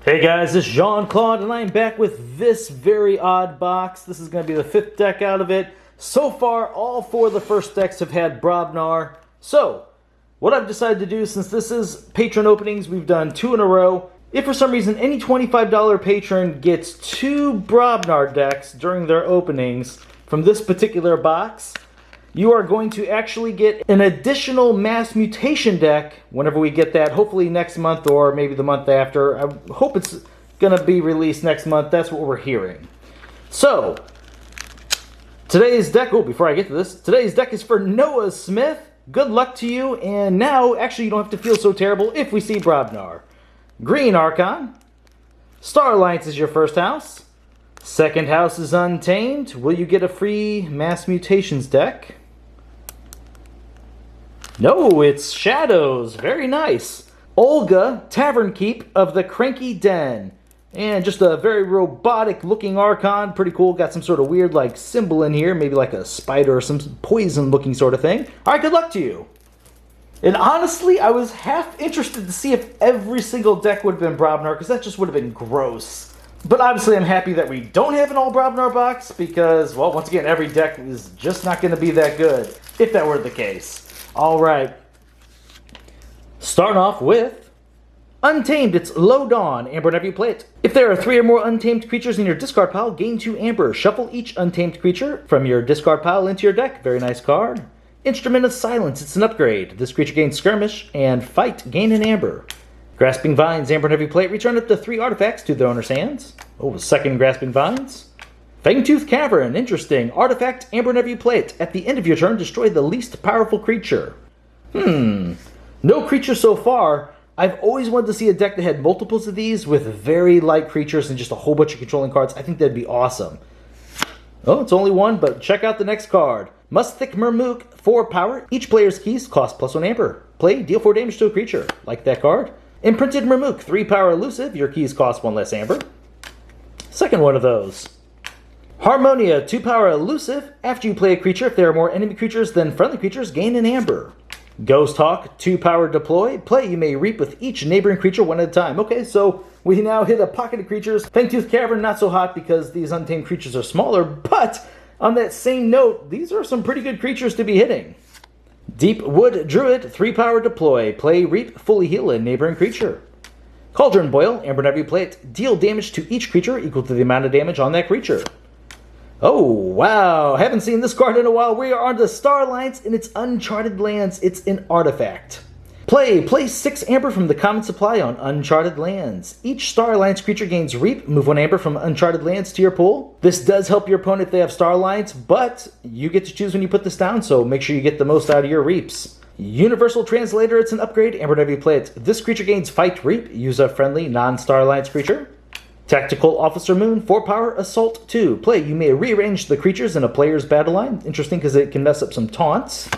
Hey guys, this is Jean-Claude, and I'm back with this very odd box. This is going to be the 5th deck out of it. So far, all 4 of the first decks have had Brobnar. So, what I've decided to do, since this is Patron openings, we've done 2 in a row. If for some reason any $25 patron gets 2 Brobnar decks during their openings from this particular box, you are going to actually get an additional mass mutation deck whenever we get that, hopefully next month or maybe the month after. I hope it's going to be released next month. That's what we're hearing. So, today's deck, before I get to this, today's deck is for Noah Smith. Good luck to you, and now, actually, you don't have to feel so terrible if we see Brobnar. Green Archon. Star Alliance is your first house. Second house is Untamed. Will you get a free mass mutations deck? No, it's Shadows. Very nice. Olga, Tavern Keep of the Cranky Den. And just a very robotic looking Archon. Pretty cool. Got some sort of weird like symbol in here. Maybe like a spider or some poison looking sort of thing. Alright, good luck to you. And honestly, I was half interested to see if every single deck would have been Brobnar, because that just would have been gross. But obviously I'm happy that we don't have an all Brobnar box, because, well, once again, every deck is just not going to be that good, if that were the case. Alright. Starting off with Untamed. It's Low Dawn. Amber whenever you play it. If there are 3 or more untamed creatures in your discard pile, gain 2 Amber. Shuffle each untamed creature from your discard pile into your deck. Very nice card. Instrument of Silence. It's an upgrade. This creature gains Skirmish and Fight. Gain an Amber. Grasping Vines. Amber whenever you play it. Return up to 3 artifacts to their owner's hands. Oh, second Grasping Vines. Fangtooth Cavern. Interesting. Artifact. Amber whenever you play it. At the end of your turn, destroy the least powerful creature. No creature so far. I've always wanted to see a deck that had multiples of these with very light creatures and just a whole bunch of controlling cards. I think that'd be awesome. Oh, it's only 1, but check out the next card. Musthic Mermook, 4 power. Each player's keys cost +1 Amber. Play, deal 4 damage to a creature. Like that card. Imprinted Mermook, 3 power elusive. Your keys cost 1 less Amber. Second one of those. Harmonia, 2 power elusive. After you play a creature, if there are more enemy creatures than friendly creatures, gain an Amber. Ghost Hawk, 2 power deploy. Play, you may reap with each neighboring creature 1 at a time. Okay, so we now hit a pocket of creatures. Fangtooth Cavern, not so hot because these untamed creatures are smaller, but on that same note, these are some pretty good creatures to be hitting. Deep Wood Druid, 3 power deploy. Play, reap, fully heal a neighboring creature. Cauldron Boil, Amber whenever you play it. Deal damage to each creature equal to the amount of damage on that creature. Oh, wow. Haven't seen this card in a while. We are on the Star Alliance in its Uncharted Lands. It's an artifact. Play 6 Amber from the common supply on Uncharted Lands. Each Star Alliance creature gains Reap. Move 1 Amber from Uncharted Lands to your pool. This does help your opponent if they have Star Alliance, but you get to choose when you put this down, so make sure you get the most out of your Reaps. Universal Translator, it's an upgrade. Amber whenever you play it. This creature gains Fight Reap. Use a friendly non-Star Alliance creature. Tactical Officer Moon, 4 power, Assault 2. Play, you may rearrange the creatures in a player's battle line. Interesting because it can mess up some taunts.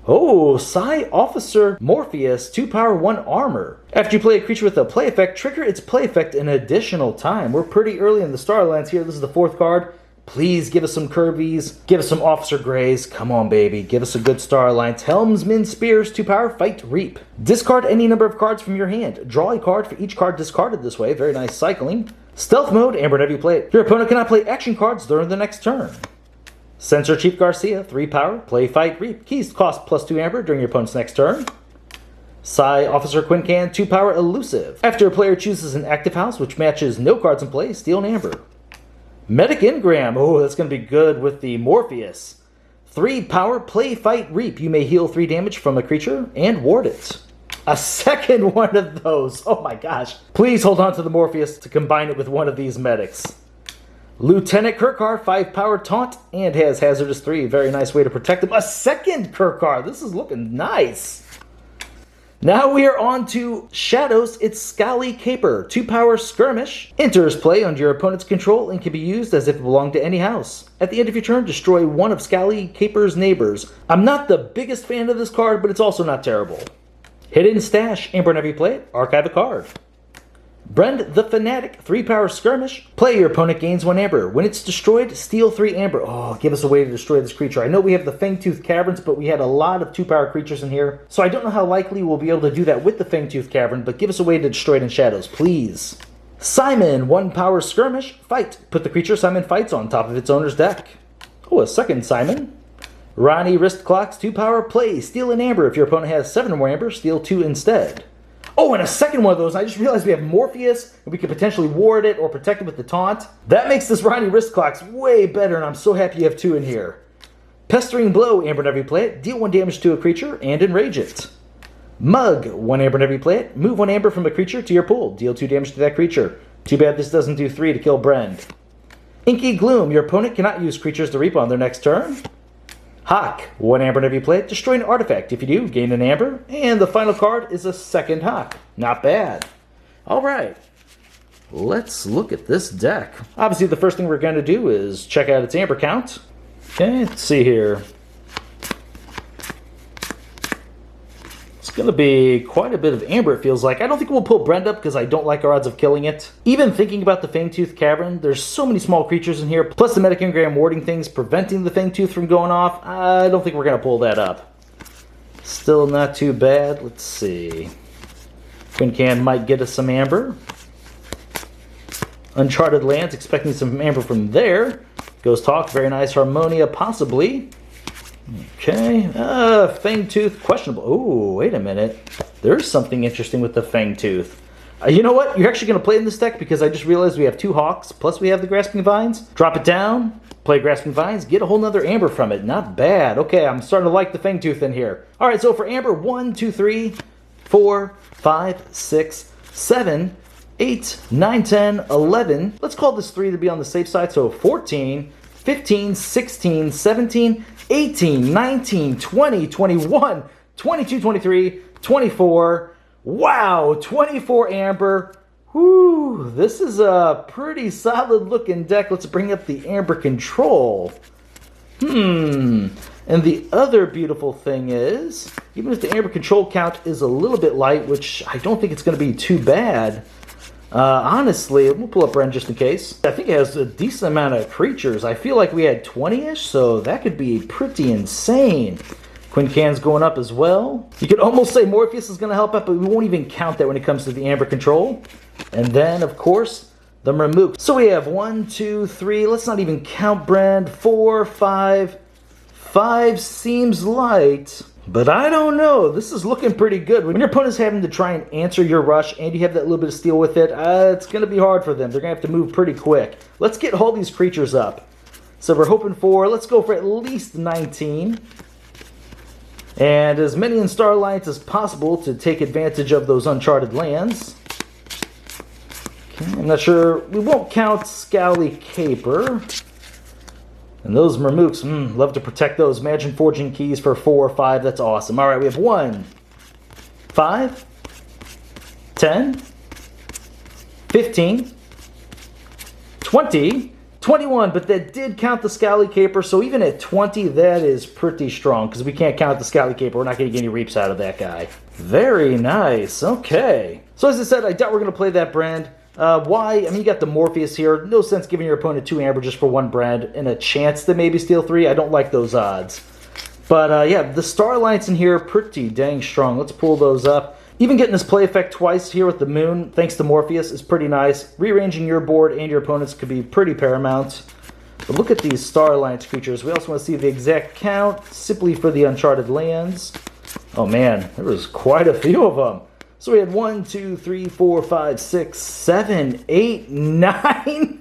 Oh, Psi Officer Morpheus, 2 power, 1 armor. After you play a creature with a play effect, trigger its play effect an additional time. We're pretty early in the Star Alliance here. This is the 4th card. Please give us some Kirby's, give us some Officer Greys. Come on, baby. Give us a good Star Alliance. Helmsman Spears, 2 power, Fight Reap. Discard any number of cards from your hand. Draw a card for each card discarded this way. Very nice cycling. Stealth Mode, Amber whenever you play it. Your opponent cannot play action cards during the next turn. Censor Chief Garcia, 3 power, play Fight Reap. Keys cost +2 Amber during your opponent's next turn. Psi Officer Quincan, 2 power, elusive. After a player chooses an active house which matches no cards in play, steal an Amber. Medic Ingram, oh, that's going to be good with the Morpheus. 3 power, play Fight Reap. You may heal 3 damage from a creature and ward it. A second one of those. Oh my gosh. Please hold on to the Morpheus to combine it with one of these medics. Lieutenant Kirkar, 5 power taunt, and has Hazardous 3. Very nice way to protect him. A second Kirkar. This is looking nice. Now we are on to Shadows. It's Scally Caper, 2 power Skirmish. Enters play under your opponent's control and can be used as if it belonged to any house. At the end of your turn, destroy one of Scally Caper's neighbors. I'm not the biggest fan of this card, but it's also not terrible. Hidden Stash, Amber whenever you play it, archive a card. Brend the Fanatic, 3-power skirmish. Play, your opponent gains 1 amber. When it's destroyed, steal 3 amber. Oh, give us a way to destroy this creature. I know we have the Fangtooth Caverns, but we had a lot of 2-power creatures in here. So I don't know how likely we'll be able to do that with the Fangtooth Cavern, but give us a way to destroy it in shadows, please. Simon, 1-power skirmish. Fight. Put the creature Simon fights on top of its owner's deck. Oh, a second Simon. Ronnie Wrist Clocks, 2-power. Play. Steal an amber. If your opponent has 7 or more amber, steal 2 instead. Oh, and a second one of those. I just realized we have Morpheus, and we could potentially ward it or protect it with the taunt. That makes this Ronnie Wrist Clocks way better, and I'm so happy you have 2 in here. Pestering Blow, amber whenever you play it. Deal 1 damage to a creature and enrage it. Mug, 1 amber whenever you play it. Move 1 amber from a creature to your pool. Deal 2 damage to that creature. Too bad this doesn't do 3 to kill Brend. Inky Gloom, your opponent cannot use creatures to reap on their next turn. Hawk, 1 amber whenever you play it. Destroy an artifact. If you do, gain an amber. And the final card is a second Hawk. Not bad. Alright. Let's look at this deck. Obviously, the first thing we're going to do is check out its amber count. Okay, let's see here. It's going to be quite a bit of amber, it feels like. I don't think we'll pull Brend up because I don't like our odds of killing it. Even thinking about the Fangtooth Cavern, there's so many small creatures in here, plus the Metakingram warding things preventing the Fangtooth from going off. I don't think we're going to pull that up. Still not too bad. Let's see. Quincan might get us some amber. Uncharted Lands, expecting some amber from there. Ghost Hawk, very nice. Harmonia, possibly. Okay, Fangtooth, questionable. Oh, wait a minute. There's something interesting with the Fangtooth. You know what? You're actually going to play in this deck because I just realized we have 2 Hawks, plus we have the Grasping Vines. Drop it down, play Grasping Vines, get a whole nother amber from it. Not bad. Okay, I'm starting to like the Fangtooth in here. All right, so for amber, 1, 2, 3, 4, 5, 6, 7, 8, 9, 10, 11. Let's call this 3 to be on the safe side. So 14, 15, 16, 17, 18, 19, 20, 21, 22, 23, 24. Wow, 24 amber. Whew, this is a pretty solid looking deck. Let's bring up the amber control. And the other beautiful thing is, even if the amber control count is a little bit light, which I don't think it's going to be too bad, honestly, we'll pull up Brend just in case. I think it has a decent amount of creatures. I feel like we had 20-ish, so that could be pretty insane. Quincan's going up as well. You could almost say Morpheus is going to help out, but we won't even count that when it comes to the amber control. And then, of course, the Mermook. So we have 1, 2, 3. Let's not even count Brend. 4, 5. 5 seems light. But I don't know. This is looking pretty good. When your opponent's having to try and answer your rush and you have that little bit of steel with it, it's going to be hard for them. They're going to have to move pretty quick. Let's get all these creatures up. So we're hoping for, let's go for at least 19. And as many in Starlights as possible to take advantage of those Uncharted Lands. Okay, I'm not sure. We won't count Scowly Caper. And those Mermooks, love to protect those. Imagine Forging Keys for 4 or 5. That's awesome. All right, we have 1, 5, 10, 15, 20, 21. But that did count the Scowly Caper. So even at 20, that is pretty strong because we can't count the Scowly Caper. We're not going to get any reaps out of that guy. Very nice. Okay. So as I said, I doubt we're going to play that Brend. Why? I mean, you got the Morpheus here. No sense giving your opponent 2 amber just for 1 Brend and a chance to maybe steal 3. I don't like those odds. But yeah, the Starlights in here are pretty dang strong. Let's pull those up. Even getting this play effect twice here with the Moon, thanks to Morpheus, is pretty nice. Rearranging your board and your opponent's could be pretty paramount. But look at these Starlights creatures. We also want to see the exact count, simply for the Uncharted Lands. Oh man, there was quite a few of them. So we had 1, 2, 3, 4, 5, 6, 7, 8, 9.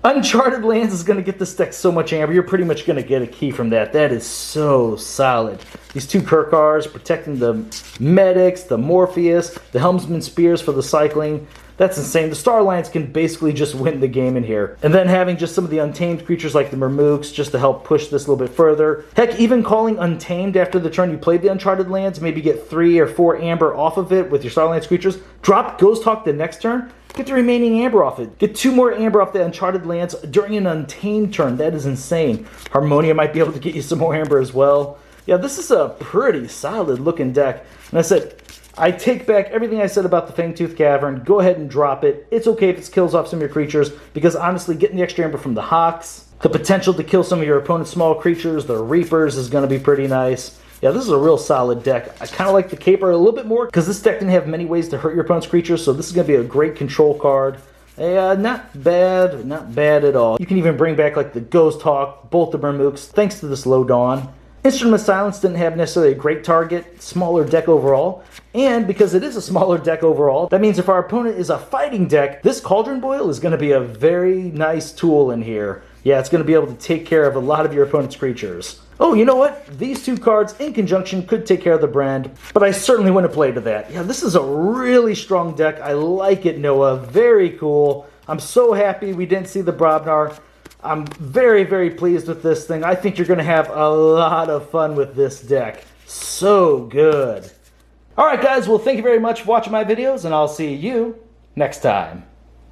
Uncharted Lands is going to get this deck so much amber. You're pretty much going to get a key from that. That is so solid. These 2 Kirkars protecting the Medics, the Morpheus, the Helmsman Spears for the cycling. That's insane. The Starlights can basically just win the game in here. And then having just some of the Untamed creatures like the Mermooks just to help push this a little bit further. Heck, even calling Untamed after the turn you played the Uncharted Lands, maybe get 3 or 4 amber off of it with your Starlights creatures. Drop Ghost Hawk the next turn. Get the remaining amber off it. Get 2 more amber off the Uncharted Lands during an Untamed turn. That is insane. Harmonia might be able to get you some more amber as well. Yeah, this is a pretty solid looking deck. And I said, I take back everything I said about the Fangtooth Cavern. Go ahead and drop it. It's okay if it kills off some of your creatures, because honestly, getting the extra amber from the Hawks, the potential to kill some of your opponent's small creatures, the Reapers, is going to be pretty nice. Yeah, this is a real solid deck. I kind of like the Caper a little bit more, because this deck didn't have many ways to hurt your opponent's creatures, so this is going to be a great control card. Not bad at all. You can even bring back like the Ghost Hawk, Bolt the Bermooks, thanks to this Low Dawn. Instrument of Silence didn't have necessarily a great target, smaller deck overall, and because it is a smaller deck overall, that means if our opponent is a fighting deck, this Cauldron Boil is going to be a very nice tool in here. Yeah, it's going to be able to take care of a lot of your opponent's creatures. Oh, you know what? These two cards in conjunction could take care of the Brand, but I certainly wouldn't play to that. Yeah, this is a really strong deck. I like it, Noah. Very cool. I'm so happy we didn't see the Brobnar. I'm very, very pleased with this thing. I think you're going to have a lot of fun with this deck. So good. Alright guys, well thank you very much for watching my videos, and I'll see you next time.